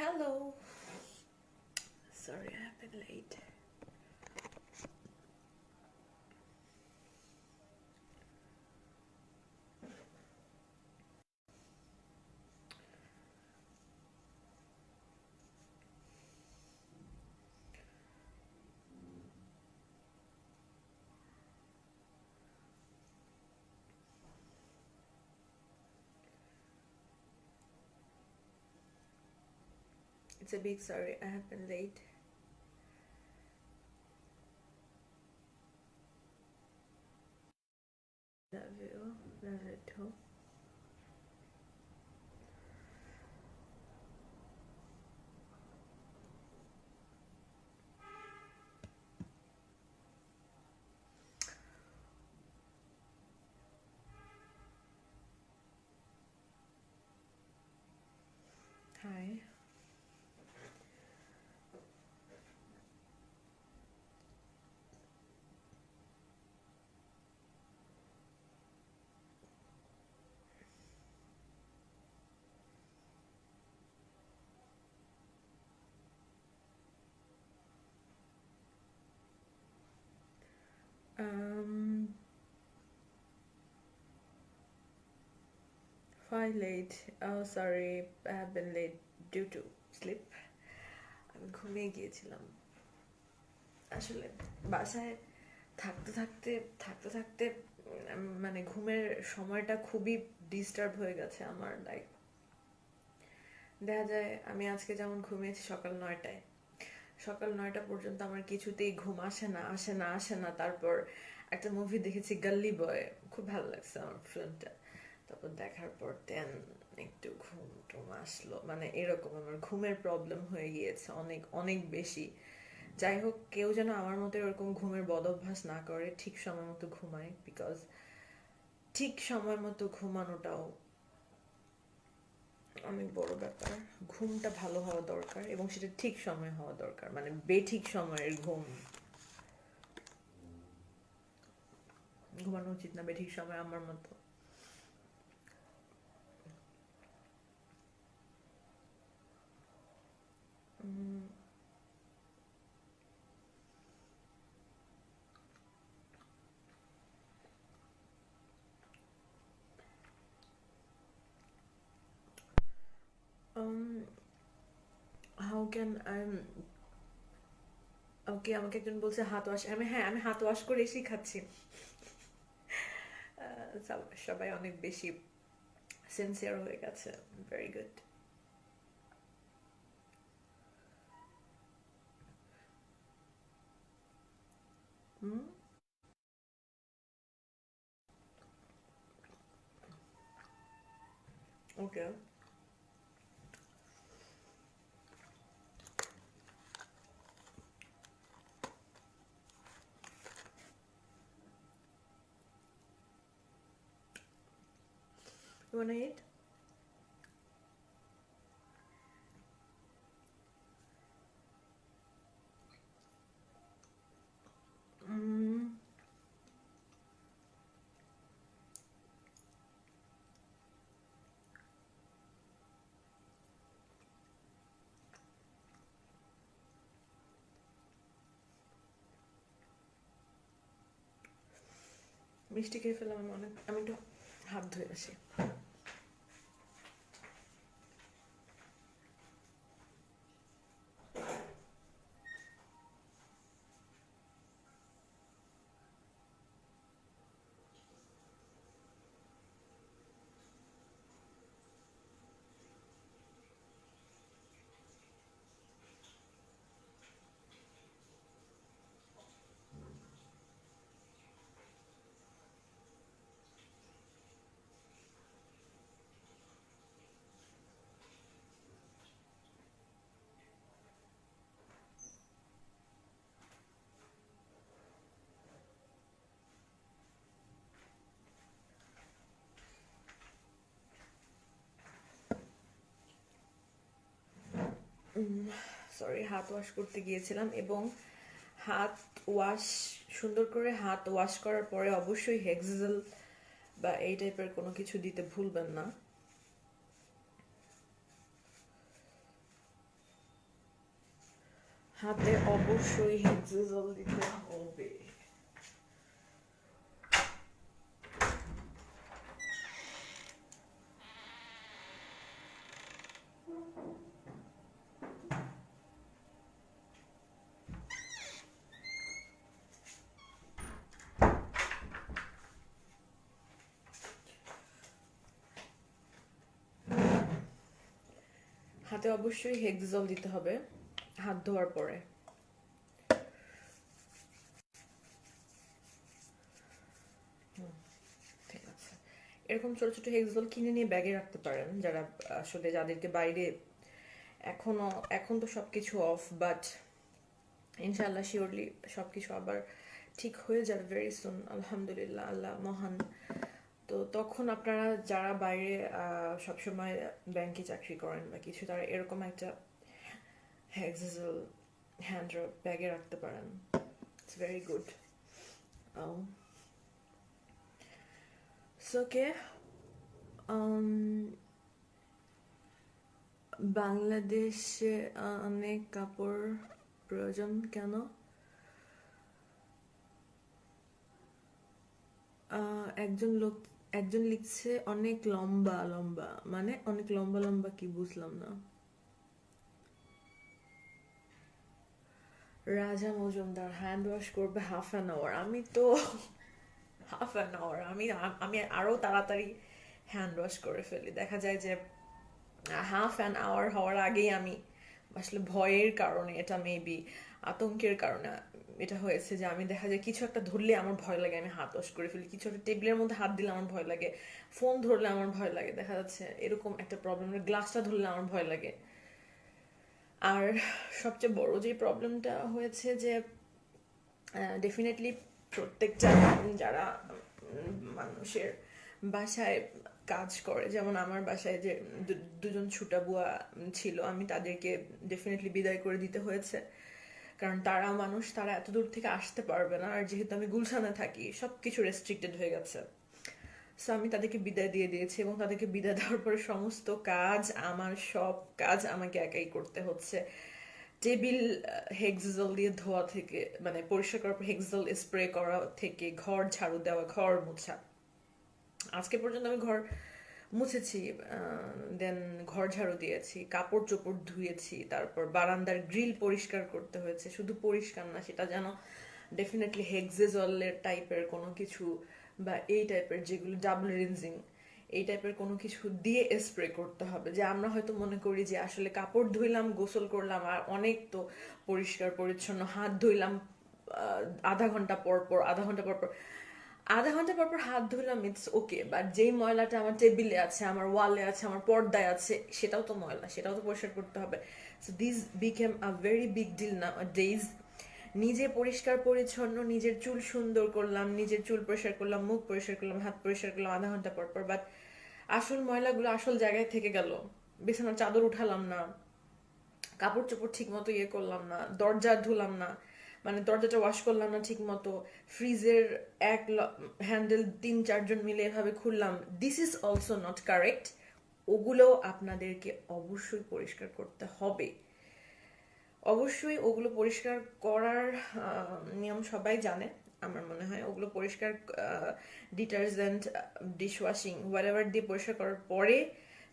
Hello. Sorry, I've been late. It's a big sorry, I have been late. Love you. Love you too. Hi. Um, why late? Oh, sorry, I have been late due to sleep. আমি ঘুমিয়ে গিয়েছিলাম আসলে বাসায় থাকতে থাকতে থাকতে থাকতে মানে ঘুমের সময়টা খুবই ডিস্টার্ব হয়ে গেছে আমার লাইক দেখা যায় আমি আজকে যেমন ঘুমিয়েছি সকাল 9টা পর্যন্ত আমার কিছুতেই ঘুম আসে না তারপর একটা মুভি দেখেছি গল্লি বয় খুব ভালো লাগছে আমার ফিল্মটা তারপর দেখার পর দেন একটু ঘুম টুম আসলো মানে এরকম আমার ঘুমের প্রবলেম হয়ে গিয়েছে অনেক অনেক বেশি যাই হোক কেউ যেন আমার মতো এরকম ঘুমের বদভ্যাস না করে ঠিক সময় মতো ঘুমায় বিকজ ঠিক সময় মতো ঘুমানোটাও অনেক বড় ব্যাপার ঘুমটা ভালো হওয়া দরকার এবং সেটা ঠিক সময় হওয়া দরকার মানে বেঠিক সময়ের ঘুম ঘুমানো উচিত না বেঠিক সময় আমার মতো হাউ ক্যান আই ওকে আমাকে একজন বলছে হাত ওয়াশ আমি হাত ওয়াশ করে এসেই খাচ্ছি সবাই অনেক বেশি সিনসিয়ার হয়ে গেছে very good hmm okay You wanna eat? মিষ্টি খেয়ে ফেললাম আমি একটু হাত ধুয়ে আসি সরি হাত ওয়াশ করতে গিয়েছিলাম এবং হাত ওয়াশ সুন্দর করে হাত ওয়াশ করার পরে অবশ্যই হেক্সিজেল বা এই টাইপের কোনো কিছু দিতে ভুলবেন না হাতে অবশ্যই হেক্সাজল দিতে হবে। হাতে অবশ্যই হেক্সাজল দিতে হবে হাত ধোয়ার পরে। ঠিক আছে, এরকম ছোট ছোট হেক্সাজল কিনে নিয়ে ব্যাগে রাখতে পারেন, যারা আসলে যাদেরকে বাইরে এখন তো সবকিছু অফ, বাট ইনশাআল্লাহ শিওরলি সবকিছু আবার ঠিক হয়ে যাবে ভেরি সুন, আলহামদুলিল্লাহ, আল্লাহ মহান। তো তখন আপনারা যারা বাইরে সবসময় ব্যাংকে চাকরি করেন বা কিছু, তারা এরকম একটা হেক্সাজল হ্যান্ড ব্যাগে রাখতে পারেন। It's very good. ওকে, বাংলাদেশে অনেক কাপড় প্রয়োজন কেন? একজন লিখছে অনেক লম্বা লম্বা, মানে অনেক লম্বা লম্বা কি বুঝলাম না। রাজা মজুমদার হ্যান্ড ওয়াশ করবে ½ আমি তো ½ আমি আমি আরো তাড়াতাড়ি হ্যান্ড ওয়াশ করে ফেলি। দেখা যায় যে ½ হওয়ার আগেই আমি আসলে ভয়ের কারণে, এটা মেবি আতঙ্কের কারণে এটা হয়েছে, যে আমি দেখা যায় কিছু একটা ধরলে আমার ভয় লাগে, আমি হাত ওয়াশ করে ফেলি। কিছু একটা টেবিলের মধ্যে হাত দিলে আমার ভয় লাগে, ফোন ধরলে আমার ভয় লাগে, দেখা যাচ্ছে এরকম একটা প্রবলেম, গ্লাসটা ধরলে আমার ভয় লাগে। আর সবচেয়ে বড় যে প্রবলেমটা হয়েছে যে ডেফিনেটলি প্রত্যেকটা যারা মানুষের বাসায় কাজ করে, যেমন আমার বাসায় যে দুজন ছুটা বুয়া ছিল, আমি তাদেরকে ডেফিনেটলি বিদায় করে দিতে হয়েছে, কারণ তারা মানুষ, তারা এত দূর থেকে আসতে পারবে না। আর যেহেতু আমি গুলশানে থাকি, সব কিছু রেস্ট্রিক্টেড হয়ে গেছে, সো আমি তাদেরকে বিদায় দিয়ে দিয়েছি, এবং তাদেরকে বিদায় দেওয়ার পরে সমস্ত কাজ, আমার সব কাজ আমাকে একাই করতে হচ্ছে। টেবিল হেক্সাজল দিয়ে ধোয়া থেকে, মানে পরিষ্কার করার পর হেক্সাজল স্প্রে করা থেকে, ঘর ঝাড়ু দেওয়া, ঘর মোছা, আজকে পর্যন্ত আমি ঘর মুছেছি, দেন ঘর ঝাড়ু দিয়েছি, কাপড় চোপড় ধুয়েছি, তারপর বারান্দার গ্রিল পরিষ্কার করতে হয়েছে। শুধু পরিষ্কার না, সেটা যেন ডেফিনেটলি হেক্সাজলের টাইপের কোনো কিছু, বা এই টাইপের যেগুলো ডাবল রিনজিং, এই টাইপের কোনো কিছু দিয়ে স্প্রে করতে হবে। যে আমরা হয়তো মনে করি যে আসলে কাপড় ধুইলাম, গোসল করলাম, আর অনেক তো পরিষ্কার পরিচ্ছন্ন, হাত ধুইলাম আধা ঘন্টা পর পর, আধা ঘন্টা পর পর হাত ধুলাম, ইটস ওকে, বাট যেই ময়লাটা আমার টেবিলে আছে, আমার ওয়ালে আছে, আমার পর্দায় আছে, সেটাও তো ময়লা, সেটাও তো পরিষ্কার করতে হবে। So this became a very big deal nowadays. নিজে পরিষ্কার পরিচ্ছন্ন, নিজের চুল সুন্দর করলাম, নিজের চুল পরিষ্কার করলাম, মুখ পরিষ্কার করলাম, হাত পরিষ্কার করলাম আধা ঘন্টা পর পর, বাট আসল ময়লাগুলো আসল জায়গায় থেকে গেল। বিছানার চাদর উঠালাম না, কাপড় চোপড় ঠিক মতো ইয়ে করলাম না, দরজা ধুলাম না, মানে দরজাটা ওয়াশ করলাম না ঠিক মতো, ফ্রিজের এক হ্যান্ডেল 3-4 জন মিলে এভাবে খুললাম, this is also not correct. ওগুলো আপনাদেরকে অবশ্যই পরিষ্কার করতে হবে। অবশ্যই ওগুলো পরিষ্কার করার নিয়ম সবাই জানে আমার মনে হয়। ওগুলো পরিষ্কার ডিটারজেন্ট, ডিশওয়াশিং, হোয়াটএভার দিয়ে পরিষ্কার করার পরে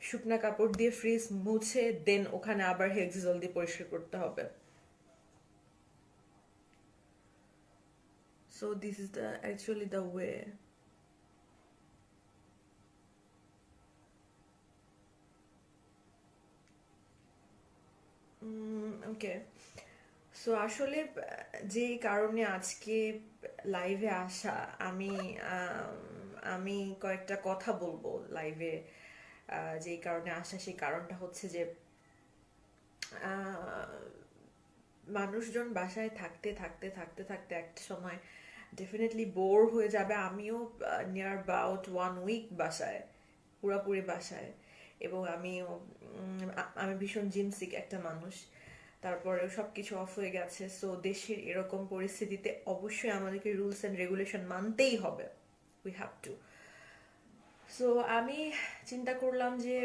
শুকনা কাপড় দিয়ে ফ্রিজ মুছে দেন ওখানে আবার হেক্সাজল দিয়ে পরিষ্কার করতে হবে। So this is the actually the way. Okay, so আসলে যে কারণে আজকে লাইভে আসা, আমি আমি কয়েকটা কথা বলবো লাইভে। যেই কারণে আসা, সেই কারণটা হচ্ছে যে মানুষজন বাসায় থাকতে থাকতে থাকতে থাকতে একটা সময় ডেফিনেটলি বোর হয়ে যাবে। আমিও নিয়ার অ্যাবাউট 1 উইক বাসায়, পুরোপুরি বাসায়, এবং আমি ভীষণ জিমসিক একটা মানুষ। তারপরে সব কিছু অফ হয়ে গেছে, সো দেশের এরকম পরিস্থিতিতে অবশ্যই আমাদেরকে রুলস অ্যান্ড রেগুলেশন মানতেই হবে, উই হ্যাভ টু। সো আমি চিন্তা করলাম যে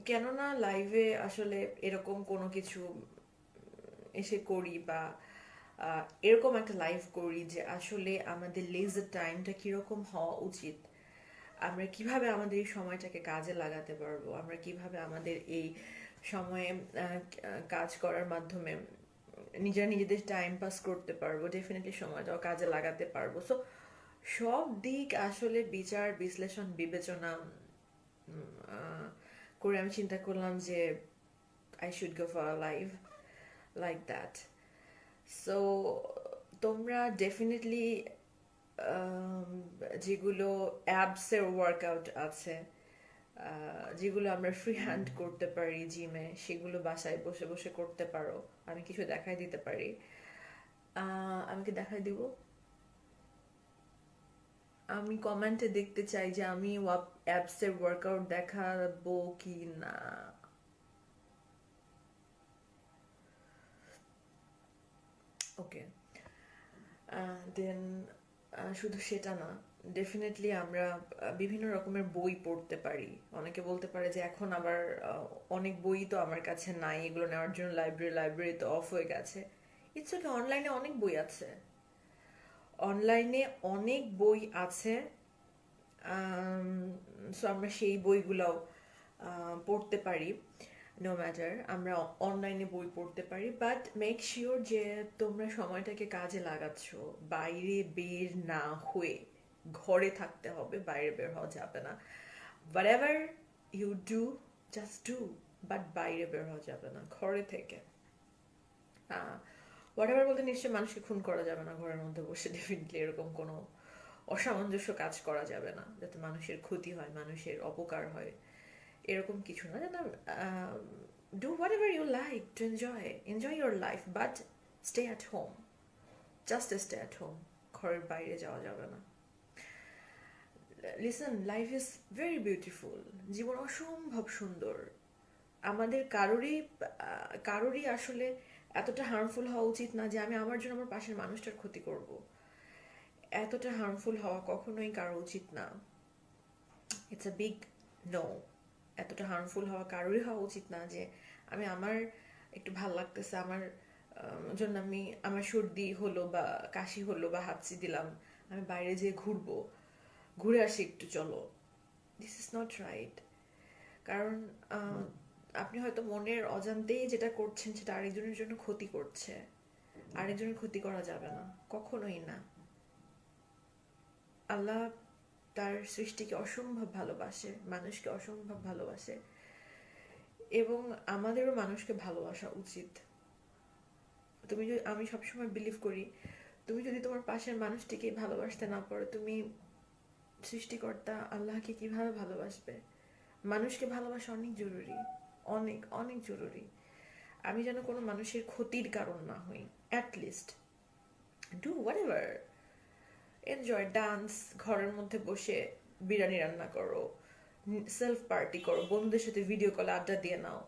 কেননা লাইভে আসলে এরকম কোনো কিছু এসে করি বা এরকম একটা লাইফ করি যে আসলে আমাদের লেজার টাইমটা কিরকম হওয়া উচিত, আমরা কিভাবে আমাদের এই সময়টাকে কাজে লাগাতে পারবো, আমরা কিভাবে আমাদের এই সময়ে কাজ করার মাধ্যমে নিজেদের টাইম পাস করতে পারবো, ডেফিনেটলি সময়টাও কাজে লাগাতে পারবো। সো সব দিক আসলে বিচার বিশ্লেষণ বিবেচনা করে আমি চিন্তা করলাম যে I should go for a live like that. So তোমরা ডেফিনেটলি যেগুলো অ্যাবসের ওয়ার্কআউট আছে, যেগুলো আমরা ফ্রি হ্যান্ড করতে পারি জিমে, সেগুলো বাসায় বসে বসে করতে পারো। আমি কিছু দেখাই দিতে পারি। আমি কি দেখাই দিব? আমি কমেন্টে দেখতে চাই যে আমি অ্যাবসের ওয়ার্কআউট দেখাবো কি না। ওকে, দেন শুধু সেটা না, ডেফিনেটলি আমরা বিভিন্ন রকমের বই পড়তে পারি। অনেকে বলতে পারে যে এখন আবার অনেক বই তো আমার কাছে নাই, এগুলো নেওয়ার জন্য লাইব্রেরি তো অফ হয়ে গেছে। ইটস ওকে, অনলাইনে অনেক বই আছে, অনলাইনে অনেক বই আছে। সো আমরা সেই বইগুলোও পড়তে পারি। নো ম্যাটার, আমরা অনলাইনে বই পড়তে পারি, বাট মেক শিওর যে তোমরা সময়টাকে কাজে লাগাচ্ছ, বাইরে বের না হয়ে। ঘরে থাকতে হবে, বাইরে বের হওয়া যাবে না। whatever you do, just do, but বাইরে বের হওয়া যাবে না, ঘরে থেকে। হোয়াটএভার বলতে নিশ্চয়ই মানুষকে খুন করা যাবে না ঘরের মধ্যে বসে, ডেফিনেটলি এরকম কোনো অসামঞ্জস্য কাজ করা যাবে না যাতে মানুষের ক্ষতি হয়, মানুষের অপকার হয়, এরকম কিছু না। যেন do whatever you like to enjoy your life, but stay at home, just stay at home, ঘরের বাইরে যাওয়া যাবে না। Listen, life is very beautiful, জীবন অসম্ভব সুন্দর। আমাদের কারোরই আসলে এতটা হার্মফুল হওয়া উচিত না যে আমি আমার জন্য আমার পাশের মানুষটার ক্ষতি করব। এতটা হার্মফুল হওয়া কখনোই কারো উচিত না। It's a big no. এতটা হার্মফুল হওয়া কারোরই হওয়া উচিত না যে আমি আমার একটু ভাল লাগতেছে, আমার জন্য আমি আমার সর্দি হলো বা কাশি হলো বা হাঁচি দিলাম, আমি বাইরে যেয়ে ঘুরে আসি একটু, চলো। This is not right. কারণ আপনি হয়তো মনের অজান্তেই যেটা করছেন সেটা আরেকজনের জন্য ক্ষতি করছে। আরেকজনের ক্ষতি করা যাবে না, কখনোই না। আল্লাহ তার সৃষ্টিকে অসম্ভব ভালোবাসে, মানুষকে অসম্ভব ভালোবাসে, এবং আমাদেরও মানুষকে ভালোবাসা উচিত। আমি সবসময় বিলিভ করি, তুমি যদি তোমার পাশের মানুষটিকে ভালোবাসতে না পারো, তুমি সৃষ্টিকর্তা আল্লাহকে কিভাবে ভালোবাসবে? মানুষকে ভালোবাসা অনেক জরুরি, অনেক অনেক জরুরি। আমি যেন কোনো মানুষের ক্ষতির কারণ না হই। At least do what ever, enjoy, dance, ঘরের মধ্যে বসে বিরিয়ানি রান্না করো, সেলফ পার্টি করো, বন্ধুদের সাথে ভিডিও কলে আড্ডা দিয়ে নাও,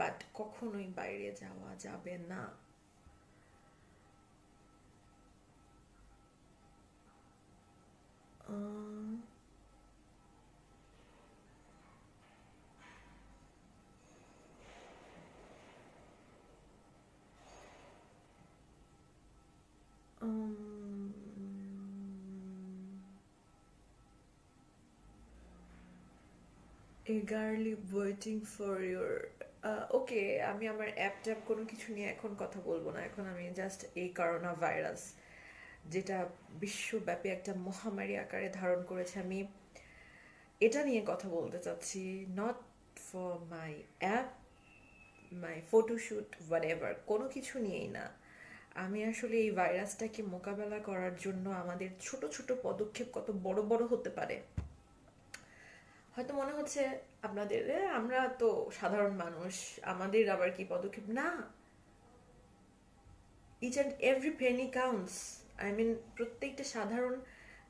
বাট কখনোই বাইরে যাওয়া যাবে না। eagerly waiting for your ওকে, আমি আমার অ্যাপ ট্যাপ কোনো কিছু নিয়ে এখন কথা বলবো না। এখন আমি জাস্ট এই করোনা ভাইরাস, যেটা বিশ্বব্যাপী একটা মহামারী আকারে ধারণ করেছে, আমি এটা নিয়ে কথা বলতে চাচ্ছি। Not for my app, my photoshoot, whatever, কোনো কিছু নিয়েই না। আমি আসলে এই ভাইরাসটাকে মোকাবেলা করার জন্য আমাদের ছোট ছোট পদক্ষেপ কত বড় বড় হতে পারে। হয়তো মনে হচ্ছে আপনাদের আমরা তো সাধারণ মানুষ, আমাদের আবার কি পদক্ষেপ, না। Each and every penny counts. I mean, প্রত্যেকটা সাধারণ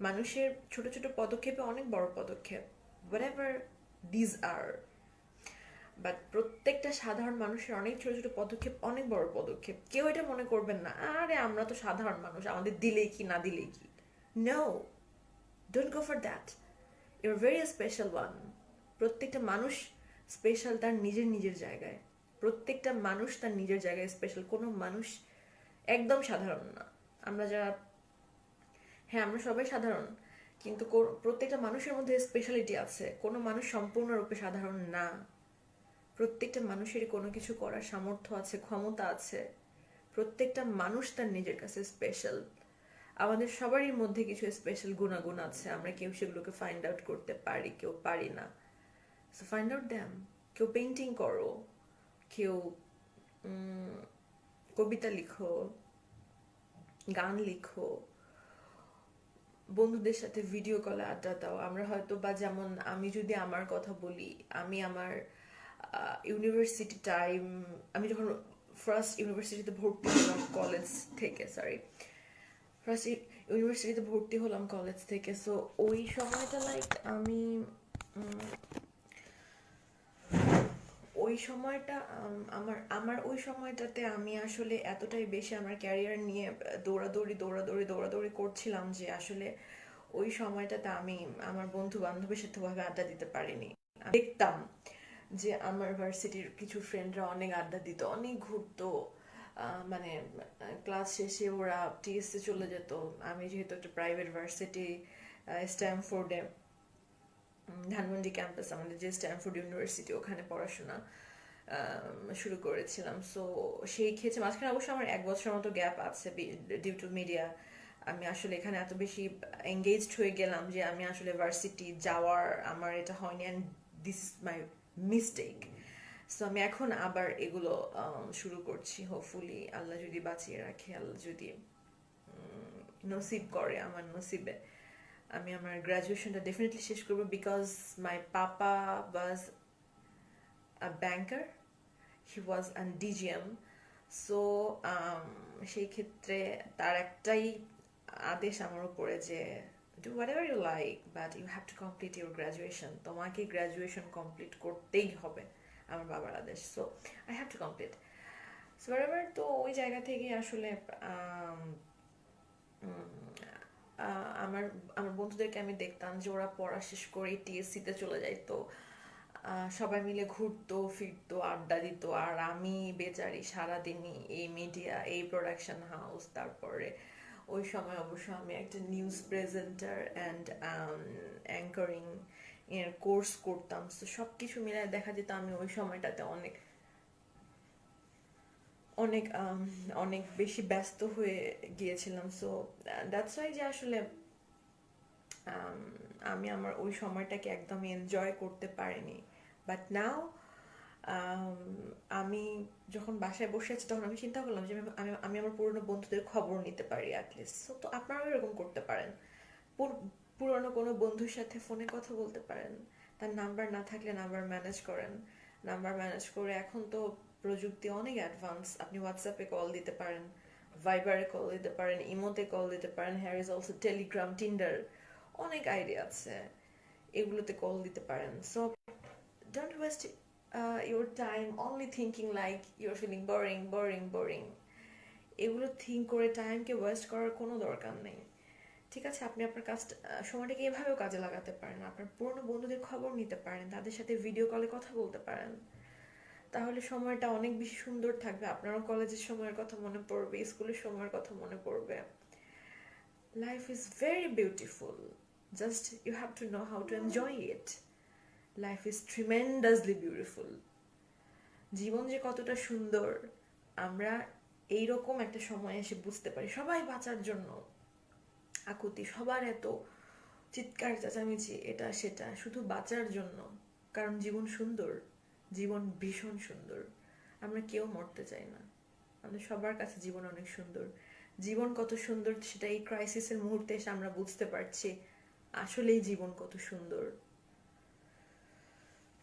মানুষের ছোট ছোট পদক্ষেপে অনেক বড় পদক্ষেপ, হোয়াটএভার দিজ আর। বাট প্রত্যেকটা সাধারণ মানুষের অনেক ছোট ছোট পদক্ষেপ অনেক বড় পদক্ষেপ। কেউ এটা মনে করবেন না আরে আমরা তো সাধারণ মানুষ, আমাদের দিলেই কি না দিলেই কি। No, don't go for that. Your very special one. প্রত্যেকটা মানুষ স্পেশাল তার নিজের নিজের জায়গায়। প্রত্যেকটা মানুষ তার নিজের জায়গায় স্পেশাল। কোনো মানুষ একদম সাধারণ না। আমরা যারা, হ্যাঁ আমরা সবাই সাধারণ, কিন্তু প্রত্যেকটা মানুষের মধ্যে স্পেশালিটি আছে। কোনো মানুষ সম্পূর্ণরূপে সাধারণ না। প্রত্যেকটা মানুষেরই কোনো কিছু করার সামর্থ্য আছে, ক্ষমতা আছে। প্রত্যেকটা মানুষ তার নিজের কাছে স্পেশাল। আমাদের সবারই মধ্যে কিছু স্পেশাল গুণাগুণ আছে, আমরা কেউ সেগুলোকে ফাইন্ড আউট করতে পারি, কেউ পারি না। So find out them. কেউ পেন্টিং করো, কেউ কবিতা লিখো, গান লিখো, বন্ধুদের সাথে ভিডিও কলে আড্ডা দাও। আমরা হয়তো বা, যেমন আমি যদি আমার কথা বলি, আমি আমার ইউনিভার্সিটি টাইম, আমি যখন ফার্স্ট ইউনিভার্সিটিতে ভর্তি হলাম কলেজ থেকে, ফার্স্ট ইউনিভার্সিটিতে ভর্তি হলাম কলেজ থেকে। সো ওই সময়টা লাইক আমি ওই সময়টা আমার আমার ওই সময়টাতে আমি আসলে এতটাই বেশি আমার ক্যারিয়ার নিয়ে দৌড়াদৌড়ি করছিলাম যে আসলে ওই সময়টাতে আমি আমার বন্ধু বান্ধবের সাথে ওভাবে আড্ডা দিতে পারিনি। দেখতাম যে আমার ভার্সিটির কিছু ফ্রেন্ডরা অনেক আড্ডা দিত, অনেক ঘুরতো, মানে ক্লাস শেষে ওরা টিএসসি চলে যেত। আমি যেহেতু একটা প্রাইভেট ভার্সিটি, স্ট্যামফোর্ডে, ধানমন্ডি ক্যাম্পাস আমাদের যে স্ট্যামফোর্ড ইউনিভার্সিটি, ওখানে পড়াশোনা শুরু করেছিলাম। সো সেই ক্ষেত্রে মাঝখানে অবশ্য আমার 1 বছর মতো গ্যাপ আছে ডিউ টু মিডিয়া। আমি আসলে এখানে এত বেশি এঙ্গেজড হয়ে গেলাম যে আমি আসলে ভার্সিটি যাওয়ার আমার এটা হয়নি, and this is my mistake. So আমি এখন আবার এগুলো শুরু করছি। হোপফুলি আল্লাহ যদি বাঁচিয়ে রাখে, আল্লাহ যদি নসিব করে আমার নসিবে, আমি আমার গ্র্যাজুয়েশনটা ডেফিনেটলি শেষ করবো। Because my papa was a banker, he was an DGM. So সেই ক্ষেত্রে তার একটাই আদেশ আমার উপরে যে do whatever you like, but you have to complete your graduation. তোমাকে গ্র্যাজুয়েশন কমপ্লিট করতেই হবে, আমার বাবার আদেশ। So I have to complete. So এবার তো ওই জায়গা থেকে আসলে আমার আমার বন্ধুদেরকে আমি দেখতাম যে ওরা পড়া শেষ করে টিএসসিতে চলে যাইতো, সবাই মিলে ঘুরতো ফিরতো, আড্ডা দিত, আর আমি বেচারি সারাদিনই এই মিডিয়া, এই প্রোডাকশন হাউস, তারপরে ওই সময় অবশ্য আমি একটা নিউজ প্রেজেন্টার অ্যান্ড অ্যাঙ্করিং এর কোর্স করতাম। তো সব কিছু মিলায় দেখা যেত আমি ওই সময়টাতে অনেক অনেক অনেক বেশি ব্যস্ত হয়ে গিয়েছিলাম। সো দ্যাটস ওয়াই যে আসলে আমি আমার ওই সময়টাকে একদমই এনজয় করতে পারিনি। বাট নাও আমি যখন বাসায় বসে আছি, তখন আমি চিন্তা করলাম যে আমি আমার পুরনো বন্ধুদের খবর নিতে পারি অ্যাটলিস্ট। সো তো আপনারাও এরকম করতে পারেন। পুরনো কোনো বন্ধুর সাথে ফোনে কথা বলতে পারেন। তার নাম্বার না থাকলে নাম্বার ম্যানেজ করেন। নাম্বার ম্যানেজ করে, এখন তো প্রযুক্তি অনেক অ্যাডভান্স, আপনি হোয়াটসঅ্যাপে কল দিতে পারেন, ভাইবারে কল দিতে পারেন, ইমোতে কল দিতে পারেন, hair is also Telegram, Tinder, অনেক আইডিয়া আছে, এগুলোতে কল দিতে পারেন। So don't waste your time only thinking like you're feeling boring. এগুলো থিঙ্ক করে টাইমকে ওয়েস্ট করার কোনো দরকার নেই। ঠিক আছে, আপনি আপনার কাজটা সময়টাকে এভাবেও কাজে লাগাতে পারেন। আপনার পুরনো বন্ধুদের খবর নিতে পারেন, তাদের সাথে ভিডিও কলে কথা বলতে পারেন। তাহলে সময়টা অনেক বেশি সুন্দর থাকবে। আপনারও কলেজের সময়ের কথা মনে পড়বে, স্কুলের সময়ের কথা মনে পড়বে। Life is very beautiful, just you have to know how to enjoy it. Life is tremendously beautiful. জীবন যে কতটা সুন্দর আমরা এইরকম একটা সময় এসে বুঝতে পারি। সবাই বাঁচার জন্য আকুতি, সবার এত চিৎকার চেঁচামেচি, এটা সেটা, শুধু বাঁচার জন্য। কারণ জীবন সুন্দর, জীবন ভীষণ সুন্দর। আমরা কেউ মরতে চাই না, আমাদের সবার কাছে জীবন অনেক সুন্দর। জীবন কত সুন্দর সেটা এই ক্রাইসিসের মুহূর্তে এসে আমরা বুঝতে পারছি আসলেই জীবন কত সুন্দর।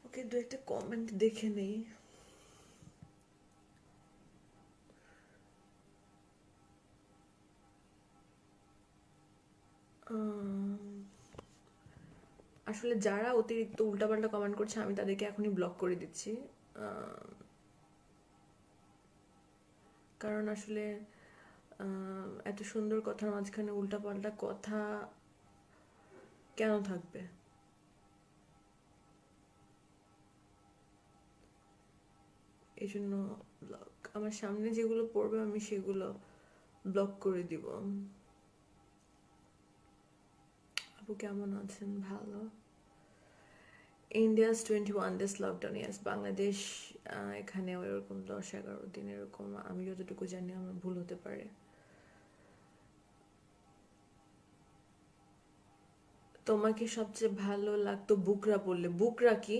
ওকে, দু একটা কমেন্ট দেখে নেই। আসলে যারা অতিরিক্ত উল্টাপাল্টা কমেন্ট করছে আমি তাদেরকে এখনই ব্লক করে দিচ্ছি। কারণ আসলে এত সুন্দর কথার মাঝখানে উল্টাপাল্টা কথা কেন থাকবে? এই জন্য ব্লক, আমার সামনে যেগুলো পড়বে আমি সেগুলো ব্লক করে দিব। আপু কেমন আছেন? ভালো। ইন্ডিয়াস 21 days লকডাউন, ইয়াস। বাংলাদেশ এখানে ওইরকম 10-11 দিন এরকম, আমি যতটুকু জানি, আমার ভুল হতে পারে। তোমাকে সবচেয়ে ভালো লাগতো বুকরা পড়লে? বুকরা কি?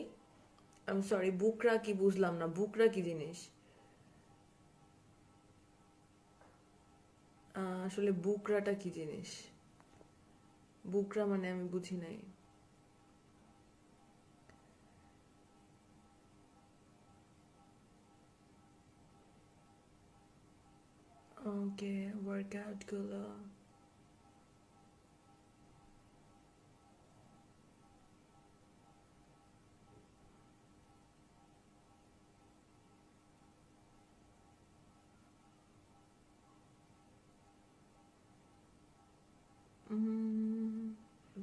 আমি সরি, বুকরা কি বুঝলাম না, বুকরা কি জিনিস? আসলে বুকরাটা কি জিনিস? বুকরা মানে আমি বুঝি নাই। ওকে, ওয়ার্কআউট গুলো।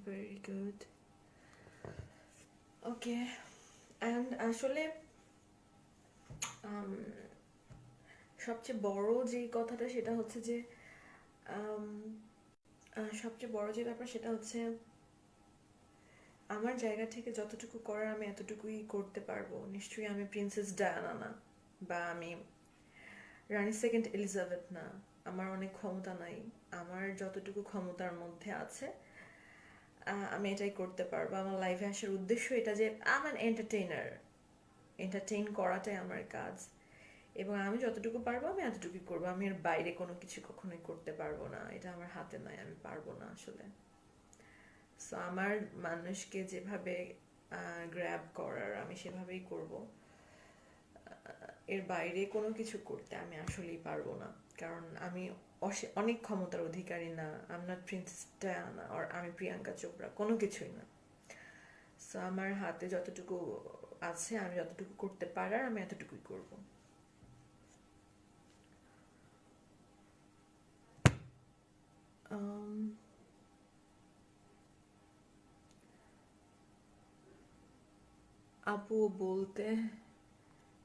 Very good. ওকে, অ্যান্ড আসলে um, সবচেয়ে বড় যে কথাটা সেটা হচ্ছে যে um, সবচেয়ে বড় যে ব্যাপার সেটা হচ্ছে আমার জায়গা থেকে যতটুকু করার আমি এতটুকুই করতে পারবো। নিশ্চয়ই আমি প্রিন্সেস ডায়ানা না, বা আমি রানী সেকেন্ড এলিজাবেথ না। আমার অনেক ক্ষমতা নাই। আমার যতটুকু ক্ষমতার মধ্যে আছে আমি এটাই করতে পারবো। আমার লাইফে আসার উদ্দেশ্য এটা যে আমার এন্টারটেইনার, এন্টারটেইন করাটাই আমার কাজ, এবং আমি যতটুকু পারবো আমি এতটুকুই করবো। আমি এর বাইরে কোনো কিছু কখনোই করতে পারবো না, এটা আমার হাতে নয়, আমি পারবো না আসলে। সো আমার মানুষকে যেভাবে গ্র্যাব করার আমি সেভাবেই করব। এর বাইরে কোনো কিছু করতে আমি আসলেই পারবো না, কারণ আমি অনেক ক্ষমতার অধিকারী না। I am not Princess Diana, আর আমি প্রিয়াঙ্কা চোপড়া, কোনো কিছুই না। সো আমার হাতে যতটুকু আছে, আমি যতটুকু করতে পারার আমি এতটুকুই করব। আপু বলতে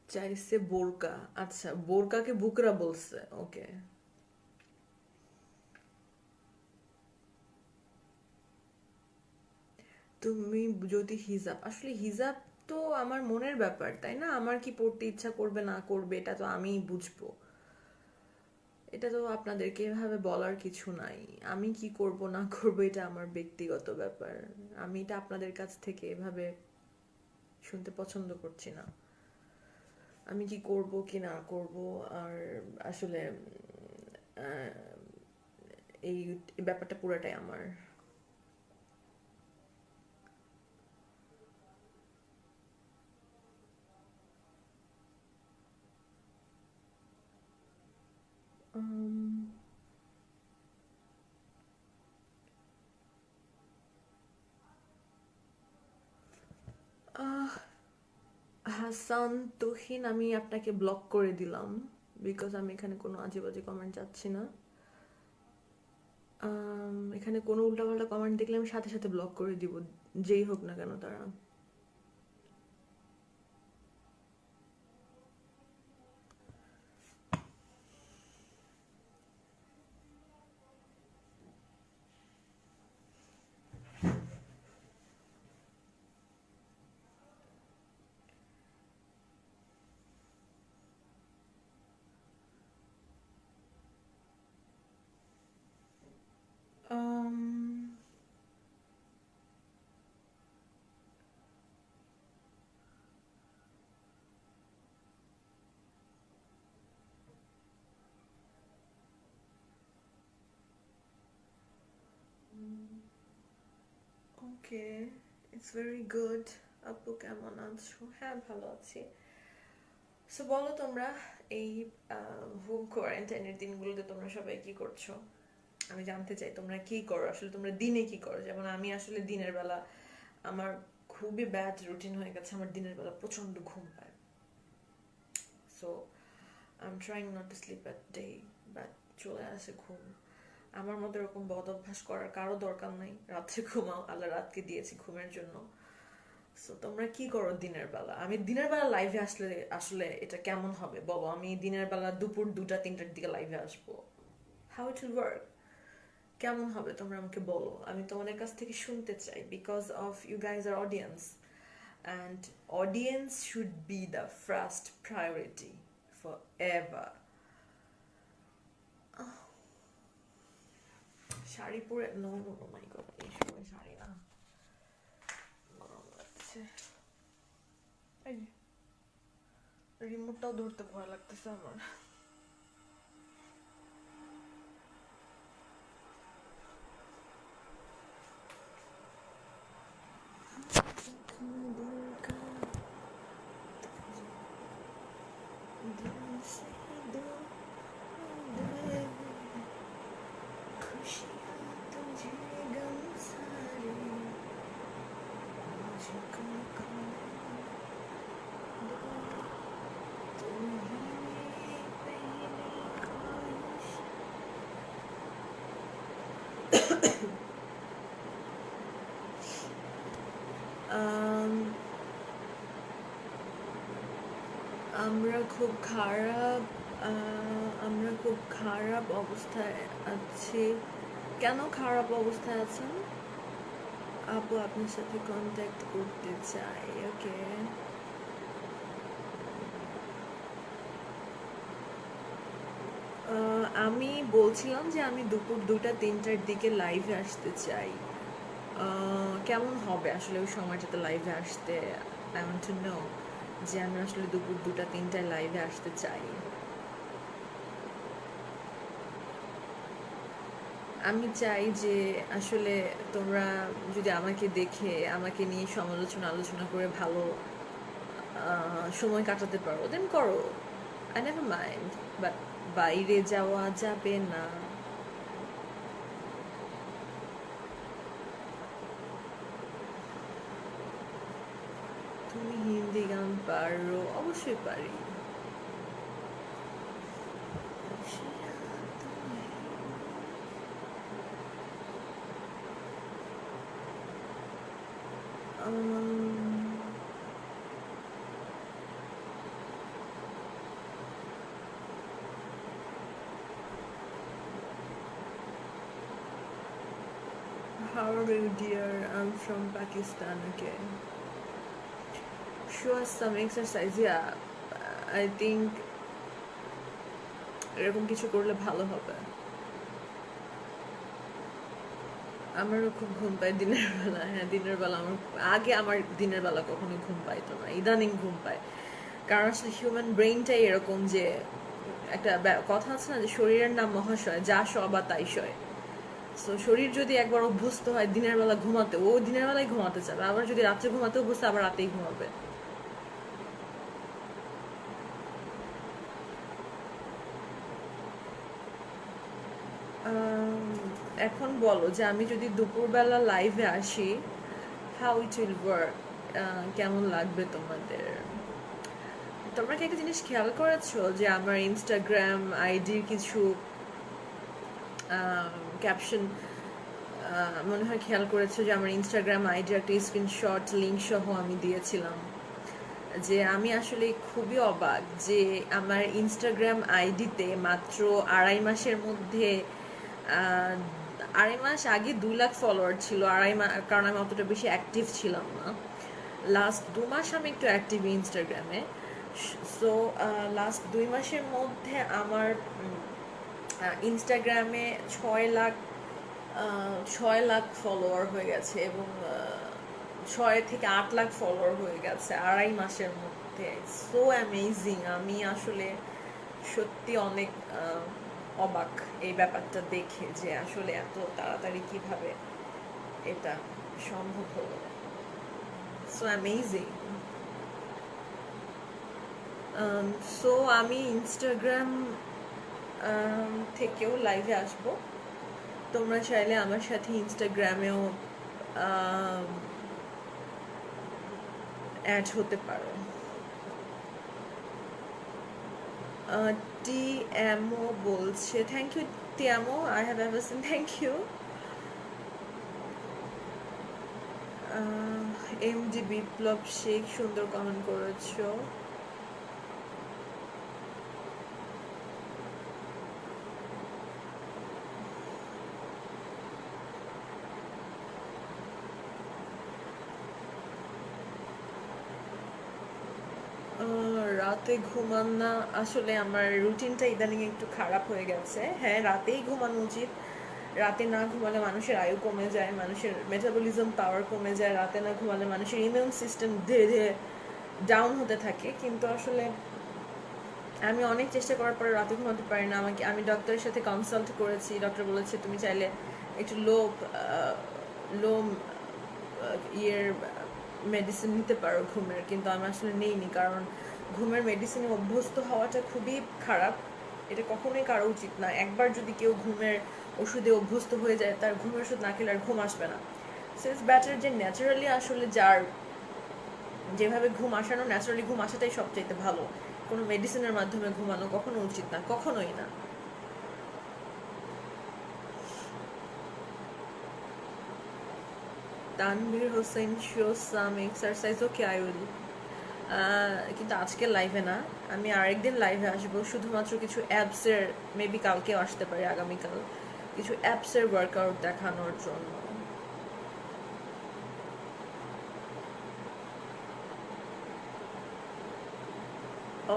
চাইছে বোরকা। আচ্ছা, বোরকাকে বুকরা বলছে, ওকে। তুমি যদি হিজাব, আসলে হিজাব তো আমার মনের ব্যাপার, তাই না? আমার কি পড়তে ইচ্ছা করবে না করবে এটা তো আমিই বুঝবো। এটা তো আপনাদেরকে এভাবে বলার কিছু নাই। আমি কি করব না করব এটা আমার ব্যক্তিগত ব্যাপার। আমি এটা আপনাদের কাছ থেকে এভাবে শুনতে পছন্দ করছি না। আমি কি করব কি না করব, আর আসলে আহ, এই ব্যাপারটা পুরাটাই আমার। উম, আহ, হাসান তুহিন, আমি আপনাকে ব্লক করে দিলাম, বিকজ আমি এখানে কোনো আজে বাজে কমেন্ট চাচ্ছি না। এখানে কোনো উল্টাপাল্টা কমেন্ট দেখলে আমি সাথে সাথে ব্লক করে দিব, যেই হোক না কেন তারা। ওকে, ইটস ভেরি গুড। আপু কেমন আছো? হ্যাঁ, ভালো আছি। সো বলো তোমরা, এই হোম কোয়ারেন্টাইনের দিনগুলোতে তোমরা সবাই কি করছো? আমি জানতে চাই তোমরা কি করো আসলে, তোমরা দিনে কি করো? যেমন আমি আসলে দিনের বেলা আমার খুবই ব্যাড রুটিন হয়ে গেছে, আমার দিনের বেলা প্রচন্ড ঘুম পায়। So I am trying not to sleep at day, but চলে আসে ঘুম। আমার মতো এরকম বদ অভ্যাস করার কারো দরকার নাই। রাত্রে ঘুমাও, আল্লাহ রাতকে দিয়েছি ঘুমের জন্য। সো তোমরা কি করো দিনের বেলা? আমি দিনের বেলা লাইভে আসলে আসলে এটা কেমন হবে বলো? আমি দিনের বেলা দুপুর 2টা 3টার দিকে লাইভে আসবো, হাউ ইট উইল ওয়ার্ক? কেমন হবে তোমরা আমাকে বলো, আমি তোমাদের কাছ থেকে শুনতে চাই, বিকজ অফ ইউ গাইজ আর audience, and audience should be the first priority forever. Sari পরে no no no my god, এই সময় শাড়ি না, গরম লাগছে। এই রিমোটটাও ধরতে ভয় লাগতেছে আমার। আমরা খুব খারাপ আমরা খুব খারাপ অবস্থায় আছি। কেন খারাপ অবস্থায় আছেন আপু? আপনার সাথে কন্ট্যাক্ট করতে চাই। ওকে, আমি বলছিলাম যে আমি দুপুর 2টা 3টার দিকে লাইভে আসতে চাই। কেমন হবে আসলে ওই সময়টাতে লাইভে আসতে? আই ওয়ান্ট টু নো যে আমি আসলে দুপুর 2টা 3টায় লাইভে আসতে চাই। আমি চাই যে আসলে তোমরা যদি আমাকে দেখে আমাকে নিয়ে সমালোচনা আলোচনা করে ভালো সময় কাটাতে পারো, দেন করো, আই নেভার মাইন্ড, বাট বাইরে যাওয়া যাবে না। তুমি হিন্দি গান পারো? অবশ্যই পারি। How are you, dear? I'm from Pakistan. Okay. Show us some exercise. Yeah, I think এরকম কিছু করলে ভালো হবে। আমারও খুব ঘুম পায় দিনের বেলা। হ্যাঁ, দিনের বেলা আমার দিনের বেলা কখনো ঘুম পাইতো না, ইদানিং ঘুম পায়। কারণ আসলে হিউম্যান ব্রেইনটাই এরকম যে একটা কথা আছে না যে শরীরের নাম মহাশয়, যা বা তাই সয়। সো শরীর যদি একবার অভ্যস্ত হয় দিনের বেলা ঘুমাতে, ও দিনের বেলায় ঘুমাতে চাবে, আবার যদি রাত্রে ঘুমাতে অভ্যস্ত, আবার রাতেই ঘুমাবে। এখন বলো যে আমি যদি দুপুরবেলা লাইভে আসি, হাউ ইট উইল ওয়ার্ক? কেমন লাগবে তোমাদের? তোমরা কি একটা জিনিস খেয়াল করেছো যে আমার ইনস্টাগ্রাম আইডির কিছু ক্যাপশন মনে হয় খেয়াল করেছো যে আমার ইনস্টাগ্রাম আইডির একটা স্ক্রিনশট লিঙ্ক সহ আমি দিয়েছিলাম, যে আমি আসলে খুবই অবাক যে আমার ইনস্টাগ্রাম আইডিতে মাত্র 2.5 মাসের মধ্যে 2.5 মাস আগে 2 লাখ ফলোয়ার ছিল। কারণ আমি অতটা বেশি অ্যাক্টিভ ছিলাম না। লাস্ট 2 মাস আমি একটু অ্যাক্টিভ ইনস্টাগ্রামে। সো লাস্ট 2 মাসের মধ্যে আমার ইনস্টাগ্রামে 6 লাখ ফলোয়ার হয়ে গেছে, এবং 6 থেকে 8 লাখ ফলোয়ার হয়ে গেছে 2.5 মাসের মধ্যে। So amazing! আমি আসলে সত্যি অনেক অবাক এই ব্যাপারটা দেখে, যে আসলে এত তাড়াতাড়ি কিভাবে এটা সম্ভব হলো। So amazing. সো আমি ইনস্টাগ্রাম থেকেও লাইভে আসবো। তোমরা চাইলে আমার সাথে ইনস্টাগ্রামেও অ্যাড হতে পারো। টিএমও বলছে, thank you TMO, I have ever seen, thank you. MD Biplob Sheikh সুন্দর কমেন্ট করেছো। রাতে ঘুমান না, আসলে আমার রুটিনটা ইদানিং একটু খারাপ হয়ে গেছে। হ্যাঁ, রাতেই ঘুমানো উচিত। রাতে না ঘুমালে মানুষের আয়ু কমে যায়, মানুষের মেটাবলিজম পাওয়ার কমে যায়। রাতে না ঘুমালে মানুষের ইমিউন সিস্টেম ধীরে ধীরে ডাউন হতে থাকে। কিন্তু আসলে আমি অনেক চেষ্টা করার পরে রাতে ঘুমাতে পারি না। আমি ডক্টরের সাথে কনসাল্ট করেছি। ডক্টর বলেছে তুমি চাইলে একটু লো ইয়ের মেডিসিন নিতে পারো ঘুমের, কিন্তু আমি আসলে নেইনি। কারণ ঘুমের মেডিসিনে অভ্যস্ত হওয়াটা খুবই খারাপ। এটা কখনোই কারো উচিত না। একবার যদি কেউ ঘুমের ওষুধে অভ্যস্ত হয়ে যায়, তার ঘুমের ওষুধ না খেলে আর ঘুম আসবে না। সো ইটস বেটার যে ন্যাচারালি আসলে যার যেভাবে ঘুম আসানো, ন্যাচারালি ঘুম আসাটাই সবচাইতে ভালো। কোনো মেডিসিনের মাধ্যমে ঘুমানো কখনো উচিত না, কখনোই না। Tanvir Hossain show some exercise. Okay, I will. কিন্তু আজকে লাইভে না, আমি আরেকদিন লাইভে আসবো শুধুমাত্র কিছু অ্যাপসের, মেবি কালকেও আসতে পারি, আগামীকাল কিছু অ্যাপসের ওয়ার্কআউট দেখানোর জন্য।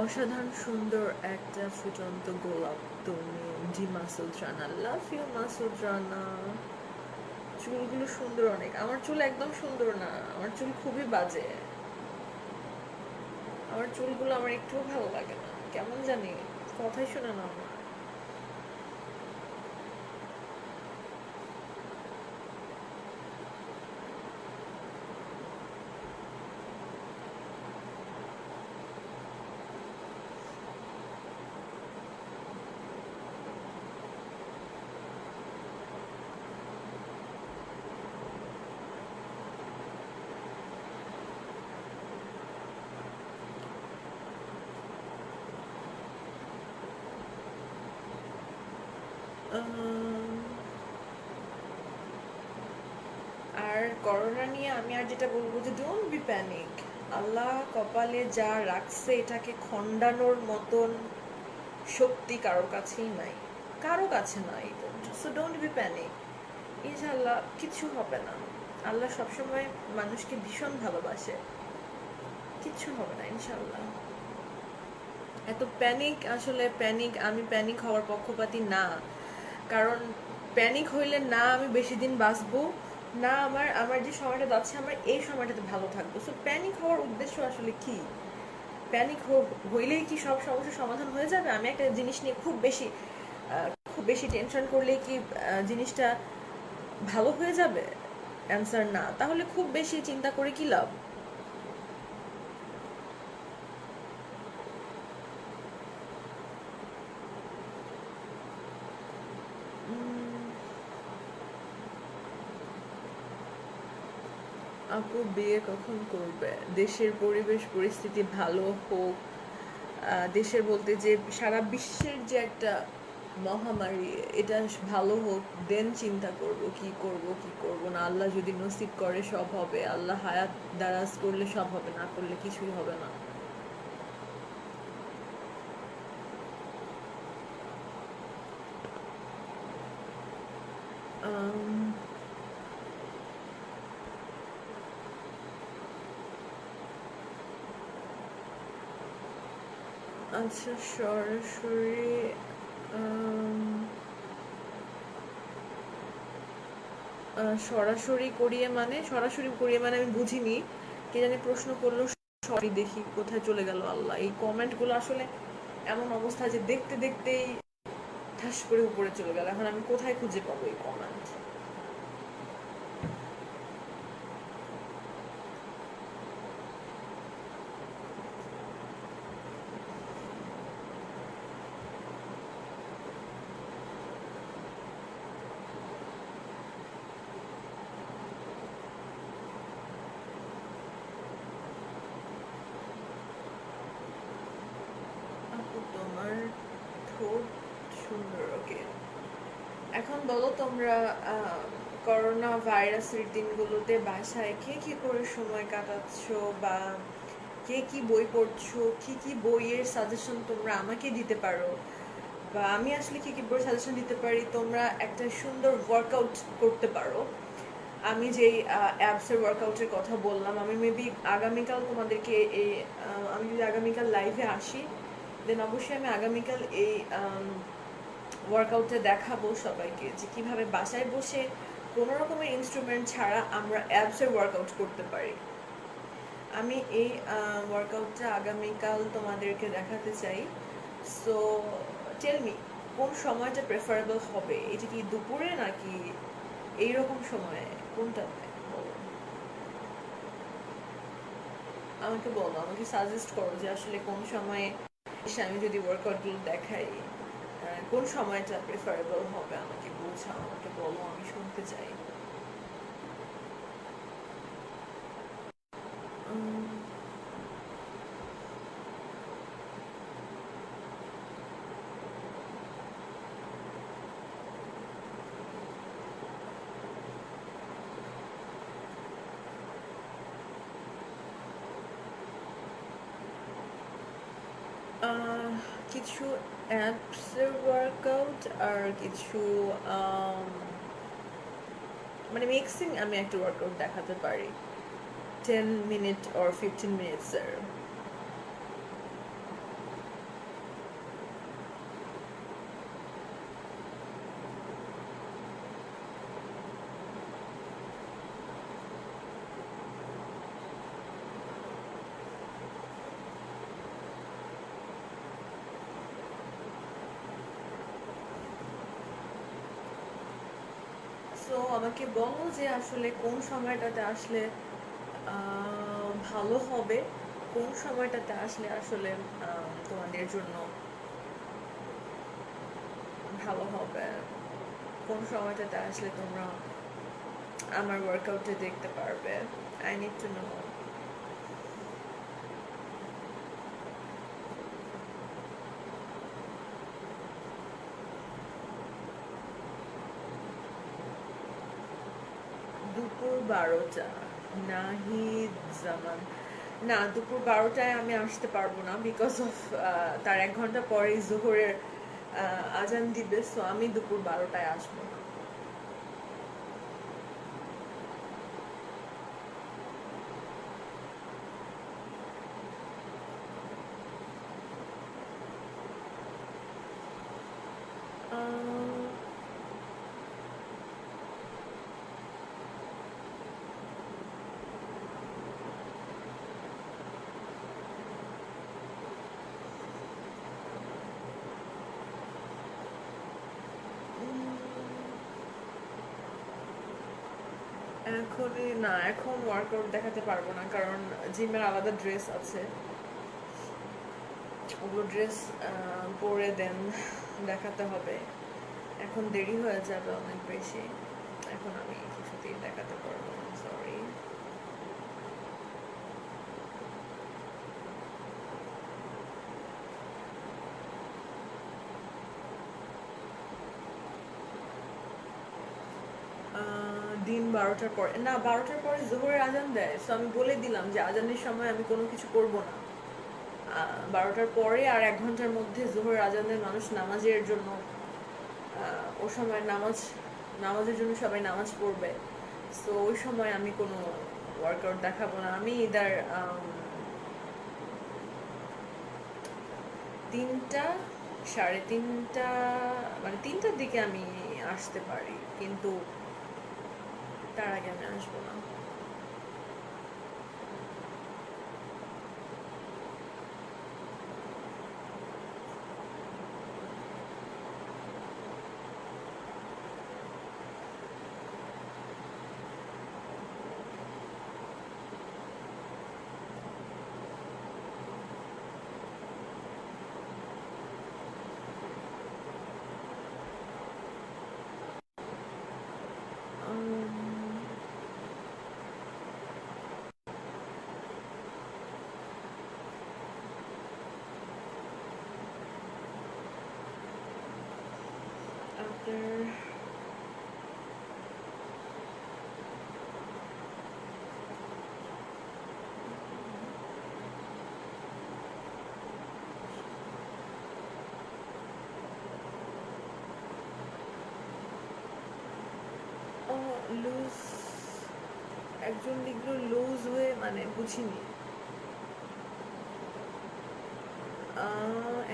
অসাধারণ সুন্দর একটা ফুটন্ত গোলাপ তুমি। জি মাসুদ রানা, লাভ ইউ মাসুদ রানা। চুলগুলো সুন্দর অনেক। আমার চুল একদম সুন্দর না, আমার চুল খুবই বাজে। আমার চুলগুলো আমার একটুও ভালো লাগে না, কেমন জানি, কথাই শোনে না আমার। আর করোনা নিয়ে আমি আর যেটা বলবো যে ডোন্ট বি প্যানিক। আল্লাহ কপালে যা রাখছে এটাকে খণ্ডানোর মতন শক্তি কারোর কাছেই নাই, কারো কাছে নাই। So don't be panic. ইনশাল্লাহ কিছু হবে না। আল্লাহ সবসময় মানুষকে ভীষণ ভালোবাসে, কিচ্ছু হবে না ইনশাল্লাহ। এত প্যানিক, আসলে প্যানিক, আমি প্যানিক হওয়ার পক্ষপাতী না। কারণ প্যানিক হইলে না আমি বেশি দিন বাঁচবো, না আমার আমার যে সময়টা যাচ্ছে আমার এই সময়টাতে ভালো থাকবো। সো প্যানিক হওয়ার উদ্দেশ্য আসলে কি? প্যানিক হইলেই কি সব সমস্যার সমাধান হয়ে যাবে? আমি একটা জিনিস নিয়ে খুব বেশি টেনশন করলেই কি জিনিসটা ভালো হয়ে যাবে? অ্যান্সার না। তাহলে খুব বেশি চিন্তা করে কি লাভ? আপু বিয়ে কখন করবে? দেশের পরিবেশ পরিস্থিতি ভালো হোক। দেশের বলতে যে সারা বিশ্বের যে একটা মহামারী, এটা ভালো হোক, দেন চিন্তা করব কি করব কি করব না। আল্লাহ যদি নসিব করে সব হবে, আল্লাহ হায়াত দারাজ করলে সব হবে, না করলে কিছুই হবে না। আম, আচ্ছা, সরাসরি আম, সরাসরি করিয়ে মানে আমি বুঝিনি, কে জানি প্রশ্ন করলো। সরি, দেখি কোথায় চলে গেল আল্লাহ। এই কমেন্টগুলো আসলে এমন অবস্থা যে দেখতে দেখতেই ঠাস করে উপরে চলে গেল। এখন আমি কোথায় খুঁজে পাবো এই কমেন্ট? আপু তোমার ঠোঁট সুন্দর। ওকে, এখন বলো তোমরা করোনা ভাইরাসের দিনগুলোতে বাসায় কে কি করে সময় কাটাচ্ছো, বা কে কি বই পড়ছো, কি কি বইয়ের সাজেশন তোমরা আমাকে দিতে পারো, বা আমি আসলে কি কি বই সাজেশন দিতে পারি। তোমরা একটা সুন্দর ওয়ার্কআউট করতে পারো। আমি যেই অ্যাপসের ওয়ার্কআউটের কথা বললাম, আমি মেবি আগামীকাল তোমাদেরকে এই আমি যদি আগামীকাল লাইভে আসি, দেন অবশ্যই আমি আগামীকাল এই ওয়ার্কআউটটা দেখাবো সবাইকে, যে কিভাবে বাসায় বসে কোনো রকমের ইনস্ট্রুমেন্ট ছাড়া আমরা অ্যাপসের ওয়ার্কআউট করতে পারি। আমি এই ওয়ার্কআউটটা আগামীকাল তোমাদেরকে দেখাতে চাই। সো টেল মি, কোন সময়টা প্রেফারেবল হবে? এটা কি দুপুরে নাকি এইরকম সময়ে, কোনটাতে বলো? আমাকে বলো, আমাকে সাজেস্ট করো যে আসলে কোন সময়ে এসে আমি যদি ওয়ার্কআউটগুলো দেখাই, কোন সময়টা প্রেফারেবল হবে। আমাকে বোঝাও, আমাকে বলো, আমি শুনতে চাই। কিছু অ্যাপসের ওয়ার্কআউট আর কিছু মানে মিক্সিং আমি একটা ওয়ার্কআউট দেখাতে পারি, 10 মিনিট or 15 মিনিটসের। সো আমাকে বলো যে আসলে কোন সময়টাতে আসলে ভালো হবে, কোন সময়টাতে আসলে আসলে তোমাদের জন্য ভালো হবে, কোন সময়টাতে আসলে তোমরা আমার ওয়ার্কআউটে দেখতে পারবে। I need to know. দুপুর 12টা, নাহিদ জামান। না, দুপুর 12টায় আমি আসতে পারবো না, বিকজ অফ তার 1 ঘন্টা পরেই জোহরের আজান দিবে। সো আমি দুপুর 12টায় আসবো না। এখনই না, এখন ওয়ার্কআউট দেখাতে পারবো না, কারণ জিমের আলাদা ড্রেস আছে, ওগুলো ড্রেস পরে দেন দেখাতে হবে। এখন দেরি হয়ে যাবে অনেক বেশি, এখন আমি কিছুতেই দেখাতে পারবো না, সরি। দিন 12টার পরে না, 12টার পরে জোহরের আজান দেয়। সো আমি বলে দিলাম যে আজানের সময় আমি কোনো কিছু করব না। 12টার পরে আর 1 ঘন্টার মধ্যে জোহরের আজান দেয়, মানুষ নামাজের জন্য ও সময় নামাজের জন্য সবাই নামাজ পড়বে। সো ওই সময় আমি কোনো ওয়ার্কআউট দেখাবো না। আমি ইদার 3টা, 3:30, মানে 3টার দিকে আমি আসতে পারি, কিন্তু তার আগে আমি আসবো না। আপনার লুজ, একজন লিখলো লুজ হয়ে, মানে বুঝিনি।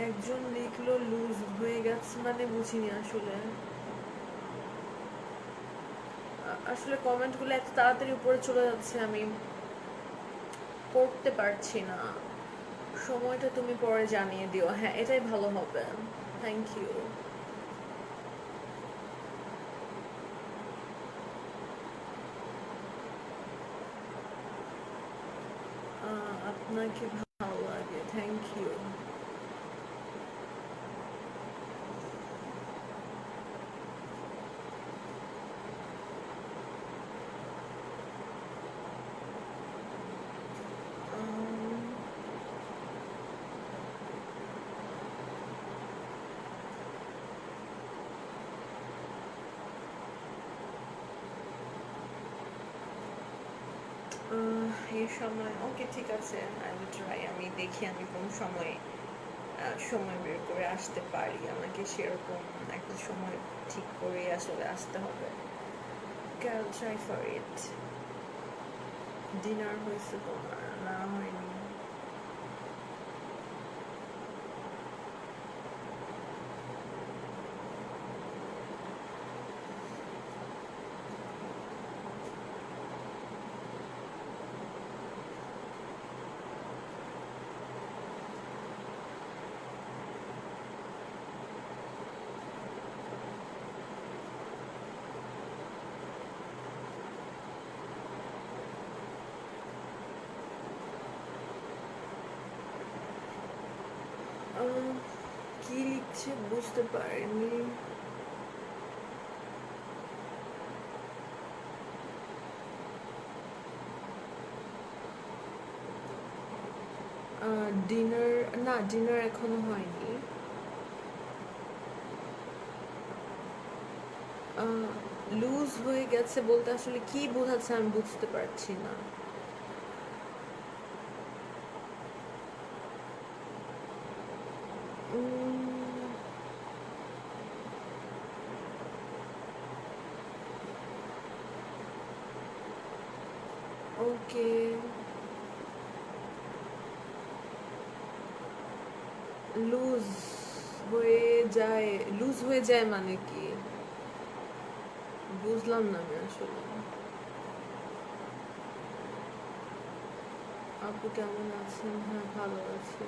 একজন লিখলো লুজ হয়ে গেছে, মানে বুঝিনি আসলে। আসলে কমেন্টগুলো এত তাড়াতাড়ি উপরে চলে যাচ্ছে, আমি পড়তে পারছি না। সময়টা তুমি পরে জানিয়ে দিও। হ্যাঁ, এটাই ভালো হবে। Thank you. আপনাকে ভালো লাগে, থ্যাংক ইউ। এই সময় ওকে, ঠিক আছে, আই উইল ট্রাই। আমি দেখি আমি কোন সময় সময় বের করে আসতে পারি। আমাকে সেরকম একটা সময় ঠিক করে আসলে আসতে হবে। I'll try for it. Dinner হয়েছে তোমার? না, হয়নি। কি লিখছে বুঝতে পারিনি। ডিনার, না ডিনার এখনো হয়নি। লুজ হয়ে গেছে বলতে আসলে কি বোঝাচ্ছে আমি বুঝতে পারছি না। ওকে, লুজ হয়ে যায়, লুজ হয়ে যায় মানে কি বুঝলাম না আমি আসলে। আপু কেমন আছেন? হ্যাঁ, ভালো আছি।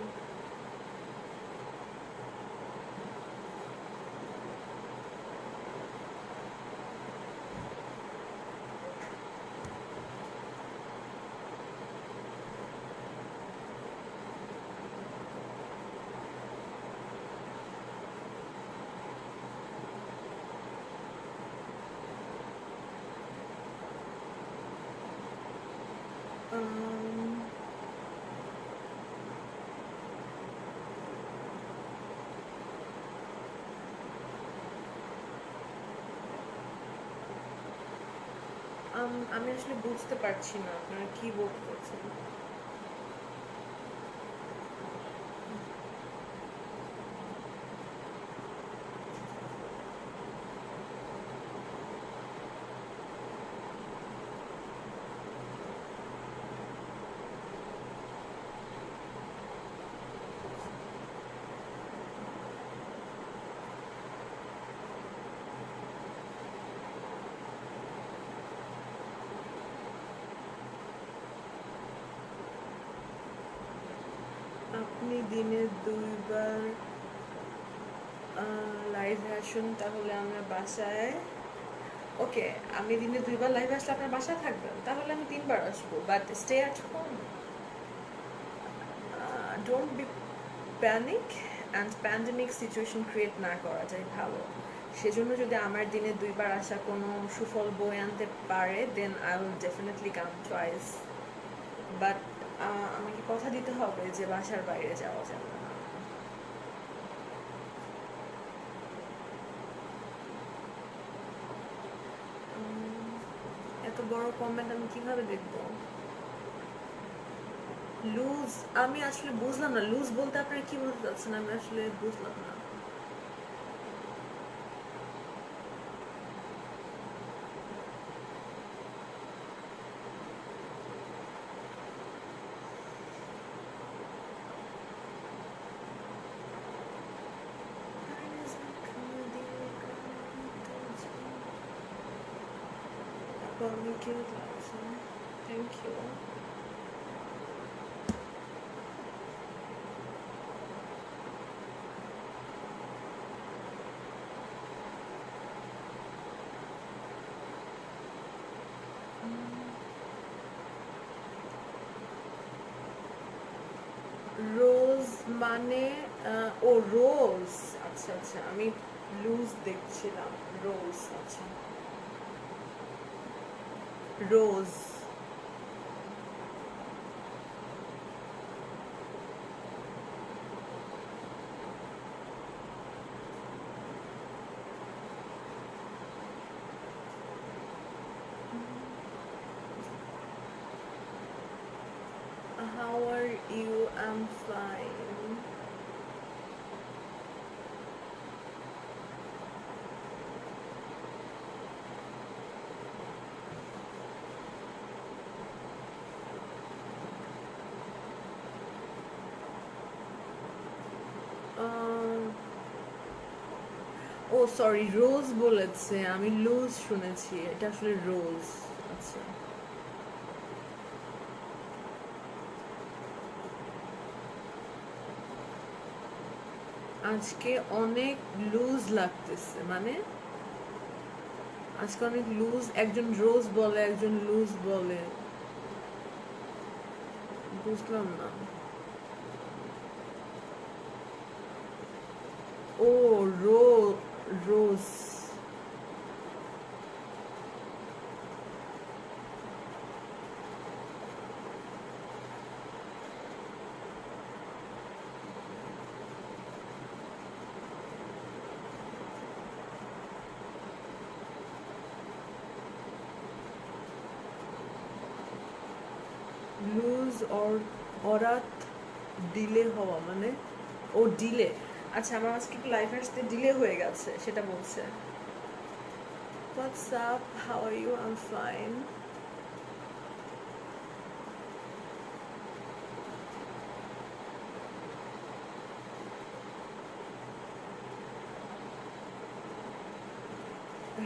আমি আসলে বুঝতে পারছি না আপনারা কি বলতে চাচ্ছেন। আপনি দিনে 2 বার লাইভে আসুন, তাহলে আমরা বাসায়। ওকে, আমি দিনে 2 বার লাইভে আসলে আপনার বাসায় থাকবেন, তাহলে আমি 3 বার আসবো, but stay at home. Don't be panic and pandemic situation create না করা যায় ভালো। সেজন্য যদি আমার দিনে 2 বার আসা কোনো সুফল বয়ে আনতে পারে, then I will definitely come twice. But আমাকে কথা দিতে হবে যে বাসার বাইরে যাওয়া যাবে না। এত বড় কমেন্ট আমি কিভাবে দেখবো? লুজ, আমি আসলে বুঝলাম না লুজ বলতে আপনারা কি বলতে চাচ্ছেন, আমি আসলে বুঝলাম না। me cute লাগছে, থ্যাংক ইউ। রোজ মানে ও রোজ, আচ্ছা আচ্ছা, আমি লুজ দেখছিলাম, রোজ, আচ্ছা Rose. How are you? I'm fine. ও সরি, রোজ বলেছে, আমি লুজ শুনেছি, এটা আসলে রোজ। আচ্ছা, আজকে অনেক লুজ লাগতেছে মানে, আজকে অনেক লুজ, একজন রোজ বলে একজন লুজ বলে, বুঝলাম না। ও রো রোজ, লুজ অরাত ডিলে হওয়া মানে, ও ডিলে, আচ্ছা আমার আজকে একটু লাইফ আসতে ডিলে হয়ে গেছে সেটা বলছে। What's up? How are you? I'm fine.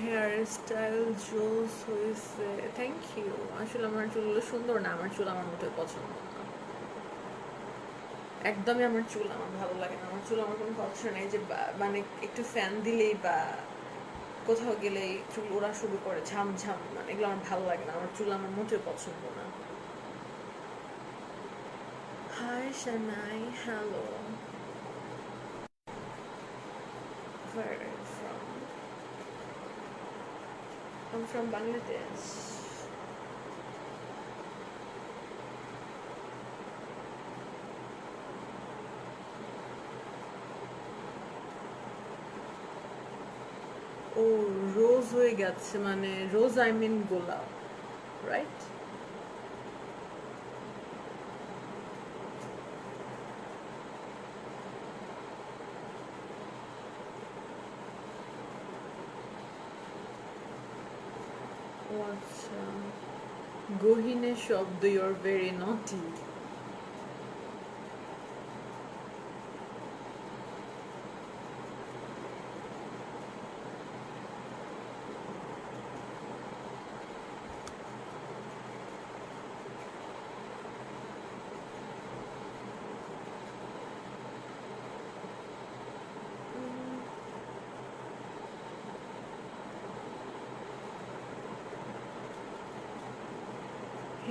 Hair style জোস হয়েছে, থ্যাংক ইউ। আসলে আমার চুলগুলো সুন্দর না, আমার চুল আমার মোটেও পছন্দ না, একদমই আমার চুল আমার ভালো লাগে না, আমার চুল আমার কোনো পছন্দ নেই, যে মানে একটু ফ্যান দিলেই বা কোথাও গেলেই চুল ওড়া শুরু করে ঝামঝাম, মানে এগুলো আমার ভালো লাগে না, আমার চুল আমার মোটেও পছন্দ না। Hi Shanai, hello. Where are you from? I'm from Bangladesh. ও রোজ হয়ে গেছে মানে, রোজ আই মিন গোলাপ, রাইট? ও আচ্ছা, গহীনে শব্দ, ইউ আর ভেরি নটি।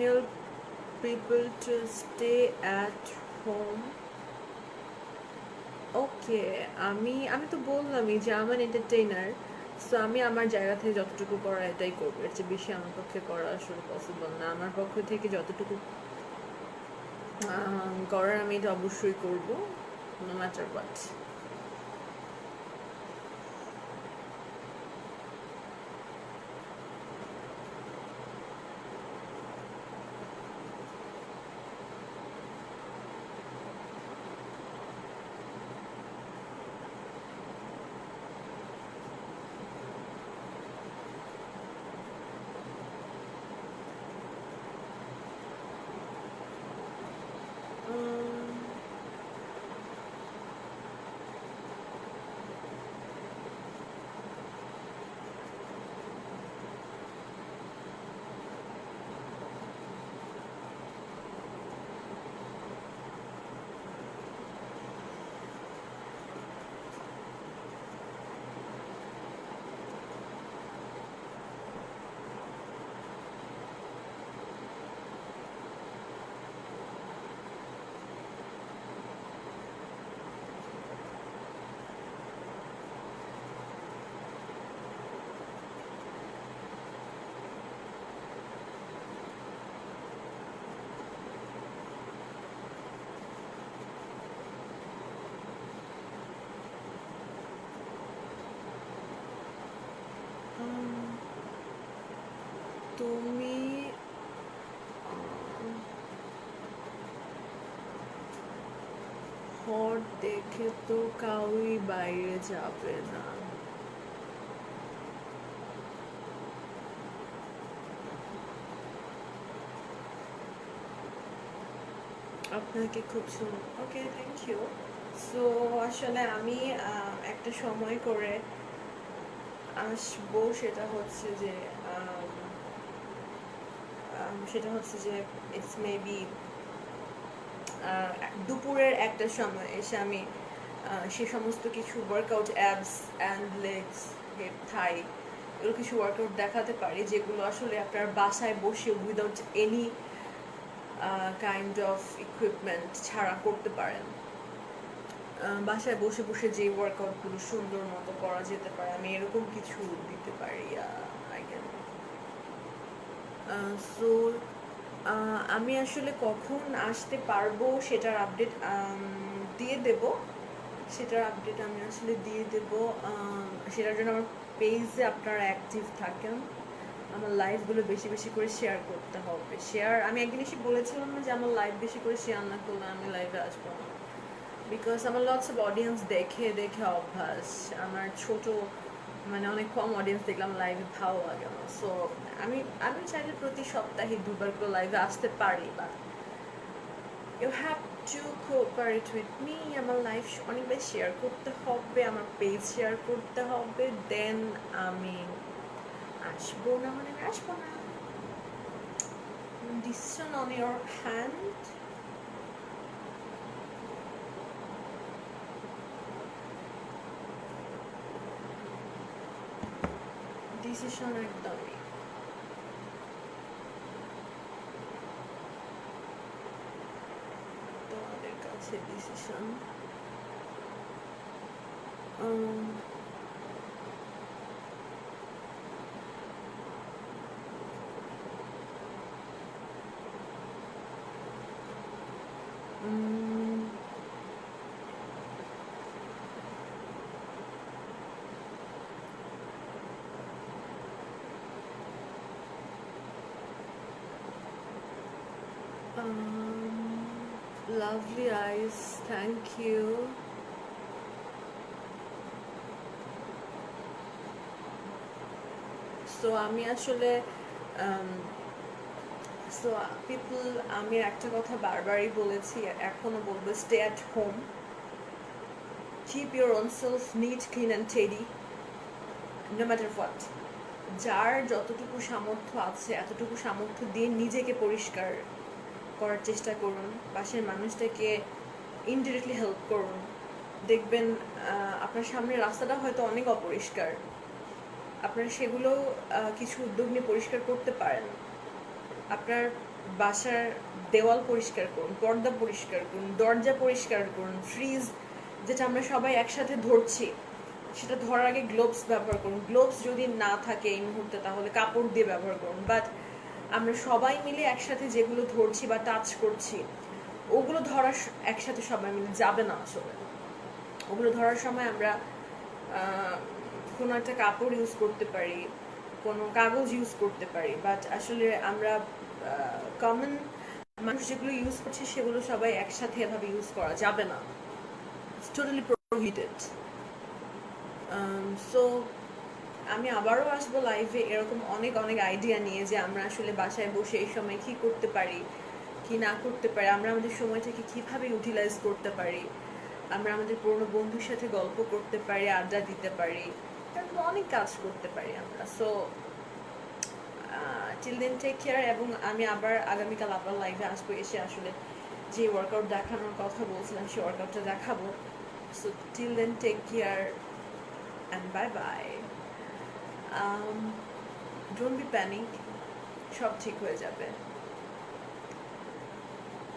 Help people to stay at home. ওকে, আমি তো বললামই যে আমার এন্টারটেইনার, সো আমি আমার জায়গা থেকে যতটুকু করা এটাই করবো, এর চেয়ে বেশি আমার পক্ষে করা আসলে পসিবল না, আমার পক্ষ থেকে যতটুকু করার আমি এটা অবশ্যই করবো, নো ম্যাটার হোয়াট। ঘর দেখে তো কাউই বাইরে যাবে না। আপনাকে খুব সুন্দর। ওকে, থ্যাংক ইউ। সো আসলে আমি একটা সময় করে আসবো, সেটা হচ্ছে যে ইটস মেবি দুপুরের একটা সময় এসে আমি সে সমস্ত কিছু workout abs and legs, head, thigh, এগুলো কিছু ওয়ার্কআউট দেখাতে পারি যেগুলো আসলে আপনার বাসায় বসে without any kind of equipment ছাড়া করতে পারেন। বাসায় বসে বসে যে ওয়ার্কআউটগুলো সুন্দর মতো করা যেতে পারে, আমি এরকম কিছু দিতে পারি। I can. সো আমি আসলে কখন আসতে পারবো সেটার আপডেট দিয়ে দেব। আমি আসলে দিয়ে দেব। সেটার জন্য আমার পেজে আপনারা অ্যাক্টিভ থাকেন, আমার লাইভগুলো বেশি বেশি করে শেয়ার করতে হবে। আমি একদিন এসে বলেছিলাম না যে আমার লাইভ বেশি করে শেয়ার না করলে আমি লাইভে আসবো না, বিকজ আমার লটস অফ অডিয়েন্স দেখে দেখে অভ্যাস। আমার মানে অনেক কম অডিয়েন্স দেখলাম লাইভে ভালো লাগে না। সো আমি আমি চাইলে প্রতি সপ্তাহে 2বার করে লাইভে আসতে পারি, বা you have to cooperate with me. আমার লাইভ অনেক বেশি শেয়ার করতে হবে, আমার পেজ শেয়ার করতে হবে, দেন আমি আসবো, না মানে আমি আসবো না। Decision on your hand. Decision একদমই তোমাদের কাছে। Decision lovely eyes, thank you. So আমি আসলে সো পিপল, আমি একটা কথা বারবারই বলেছি, এখনো বলবো, stay at home, keep your own self neat, clean and tidy, no matter what. যার যতটুকু সামর্থ্য আছে এতটুকু সামর্থ্য দিয়ে নিজেকে পরিষ্কার করার চেষ্টা করুন, পাশের মানুষটাকে ইনডিরেক্টলি হেল্প করুন। দেখবেন আপনার সামনের রাস্তাটা হয়তো অনেক অপরিষ্কার, আপনারা সেগুলো কিছু উদ্যোগ নিয়ে পরিষ্কার করতে পারেন। আপনার বাসার দেওয়াল পরিষ্কার করুন, পর্দা পরিষ্কার করুন, দরজা পরিষ্কার করুন, ফ্রিজ যেটা আমরা সবাই একসাথে ধরছি সেটা ধরার আগে গ্লোভস ব্যবহার করুন। গ্লোভস যদি না থাকে এই মুহূর্তে তাহলে কাপড় দিয়ে ব্যবহার করুন। বাট আমরা সবাই মিলে একসাথে যেগুলো ধরছি বা টাচ করছি ওগুলো ধরার একসাথে সবাই মিলে যাবে না। আসলে ওগুলো ধরার সময় আমরা কোনো একটা কাপড় ইউজ করতে পারি, কোনো কাগজ ইউজ করতে পারি, বাট আসলে আমরা কমন মানুষ যেগুলো ইউজ করছে সেগুলো সবাই একসাথে এভাবে ইউজ করা যাবে না। It's totally prohibited. সো আমি আবারও আসবো লাইভে এরকম অনেক অনেক আইডিয়া নিয়ে, যে আমরা আসলে বাসায় বসে এই সময় কি করতে পারি, কি না করতে পারি, আমরা আমাদের সময়টাকে কিভাবে ইউটিলাইজ করতে পারি, আমরা আমাদের পুরনো বন্ধুর সাথে গল্প করতে পারি, আড্ডা দিতে পারি, এরকম অনেক কাজ করতে পারি আমরা। So till then take care. এবং আমি আবার আগামীকাল আবার লাইভে আসবো, এসে আসলে যে ওয়ার্কআউট দেখানোর কথা বলছিলাম সেই ওয়ার্কআউটটা দেখাবো। So till then take care and bye bye. Don't be panic, সব ঠিক হয়ে যাবে,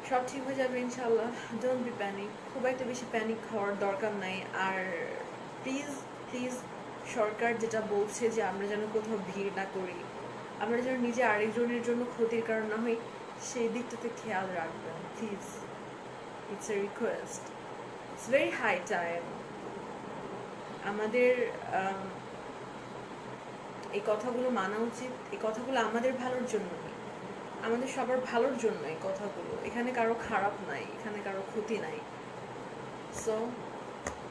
সব ঠিক হয়ে যাবে ইনশাল্লাহ। ডোন্ট বি প্যানিক, খুব একটা বেশি প্যানিক হওয়ার দরকার নাই। আর প্লিজ প্লিজ, সরকার যেটা বলছে যে আমরা যেন কোথাও ভিড় না করি, আমরা যেন নিজে আরেকজনের জন্য ক্ষতির কারণ না হই, সেই দিকটাতে খেয়াল রাখবেন please. It's a request, it's very high time. আমাদের এই কথাগুলো মানা উচিত। এই কথাগুলো আমাদের ভালোর জন্যই, আমাদের সবার ভালোর জন্য এই কথাগুলো। এখানে কারো খারাপ নাই, এখানে কারো ক্ষতি নাই। So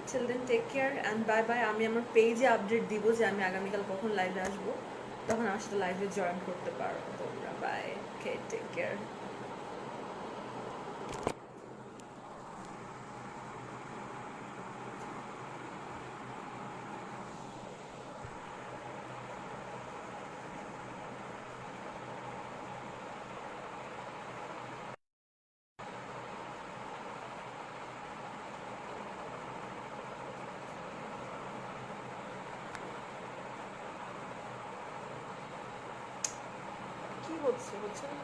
till then take care and bye bye. আমি আমার পেজে আপডেট দিব যে আমি আগামীকাল কখন লাইভে আসবো, তখন আমার সাথে লাইভে জয়েন করতে পারো তোমরা। Bye, okay, take care. কি হচ্ছে হচ্ছে না?